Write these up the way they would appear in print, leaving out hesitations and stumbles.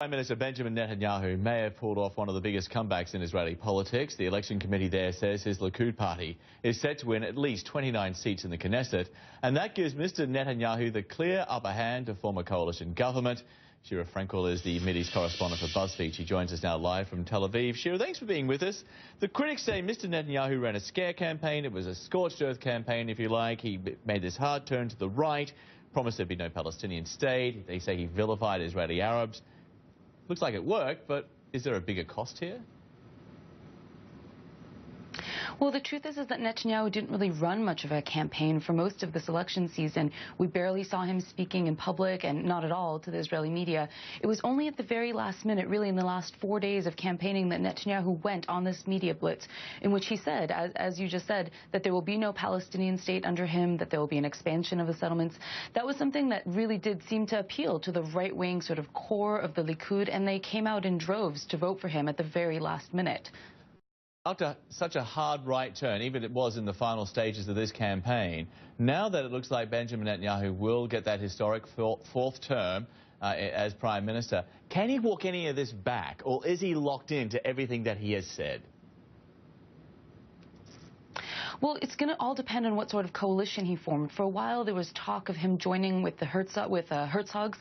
Prime Minister Benjamin Netanyahu may have pulled off one of the biggest comebacks in Israeli politics. The election committee there says his Likud party is set to win at least 29 seats in the Knesset, and that gives Mr. Netanyahu the clear upper hand to form a coalition government. Sheera Frenkel is the Mideast correspondent for BuzzFeed. She joins us now live from Tel Aviv. Sheera, thanks for being with us. The critics say Mr. Netanyahu ran a scare campaign. It was a scorched earth campaign, if you like. He made this hard turn to the right, promised there'd be no Palestinian state. They say he vilified Israeli Arabs. Looks like it worked, but is there a bigger cost here? Well, the truth is that Netanyahu didn't really run much of a campaign for most of this election season. We barely saw him speaking in public, and not at all to the Israeli media. It was only at the very last minute, really in the last 4 days of campaigning, that Netanyahu went on this media blitz in which he said, as you just said, that there will be no Palestinian state under him, that there will be an expansion of the settlements. That was something that really did seem to appeal to the right-wing sort of core of the Likud, and they came out in droves to vote for him at the very last minute. After such a hard right turn, even it was in the final stages of this campaign, now that it looks like Benjamin Netanyahu will get that historic fourth term as Prime Minister, can he walk any of this back, or is he locked into everything that he has said? Well, it's going to all depend on what sort of coalition he formed. For a while, there was talk of him joining with the Herzog's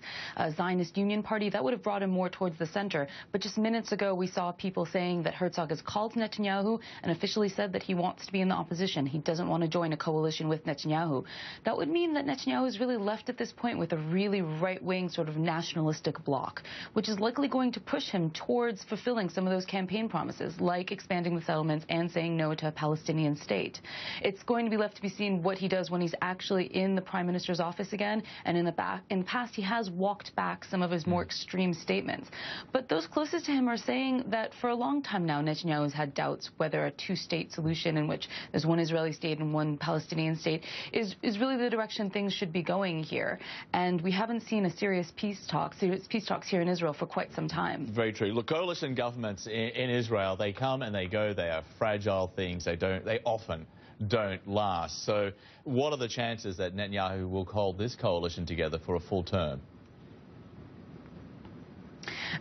Zionist Union Party. That would have brought him more towards the center. But just minutes ago, we saw people saying that Herzog has called Netanyahu and officially said that he wants to be in the opposition. He doesn't want to join a coalition with Netanyahu. That would mean that Netanyahu is really left at this point with a really right-wing sort of nationalistic bloc, which is likely going to push him towards fulfilling some of those campaign promises, like expanding the settlements and saying no to a Palestinian state. It's going to be left to be seen what he does when he's actually in the Prime Minister's office again. And in the past, he has walked back some of his more extreme statements. But those closest to him are saying that for a long time now, Netanyahu has had doubts whether a two-state solution in which there's one Israeli state and one Palestinian state is really the direction things should be going here. And we haven't seen a serious peace talks here in Israel for quite some time. Very true. Look, coalition governments in Israel, they come and they go. They are fragile things. They often don't last. So what are the chances that Netanyahu will hold this coalition together for a full term?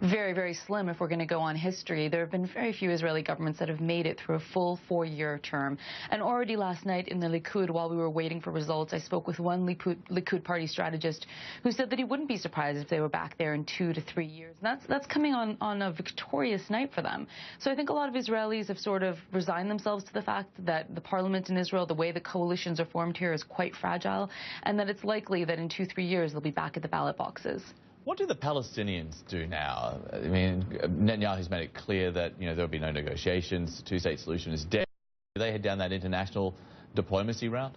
Very, very slim if we're going to go on history. There have been very few Israeli governments that have made it through a full 4-year term. And already last night in the Likud, while we were waiting for results, I spoke with one Likud party strategist who said that he wouldn't be surprised if they were back there in 2 to 3 years. And that's coming on a victorious night for them. So I think a lot of Israelis have sort of resigned themselves to the fact that the parliament in Israel, the way the coalitions are formed here, is quite fragile, and that it's likely that in 2-3 years they'll be back at the ballot boxes. What do the Palestinians do now? I mean, Netanyahu's made it clear that, there'll be no negotiations, the two-state solution is dead. Do they head down that international diplomacy route?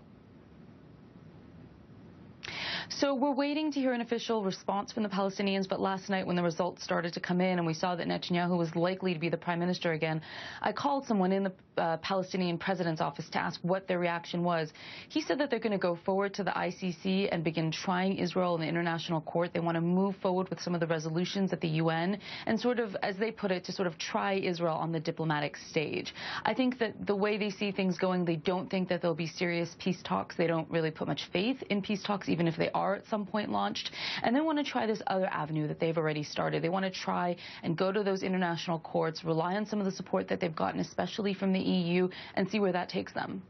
So we're waiting to hear an official response from the Palestinians, but last night when the results started to come in and we saw that Netanyahu was likely to be the prime minister again, I called someone in the Palestinian president's office to ask what their reaction was. He said that they're going to go forward to the ICC and begin trying Israel in the international court. They want to move forward with some of the resolutions at the UN and sort of, as they put it, to sort of try Israel on the diplomatic stage. I think that the way they see things going, they don't think that there'll be serious peace talks. They don't really put much faith in peace talks, even if they are at some point launched, and they want to try this other avenue that they've already started. They want to try and go to those international courts, rely on some of the support that they've gotten, especially from the EU, and see where that takes them.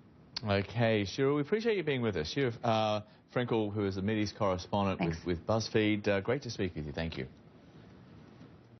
Okay, Sheera, we appreciate you being with us. Sheera Frenkel, who is the Mideast correspondent with BuzzFeed. Great to speak with you. Thank you.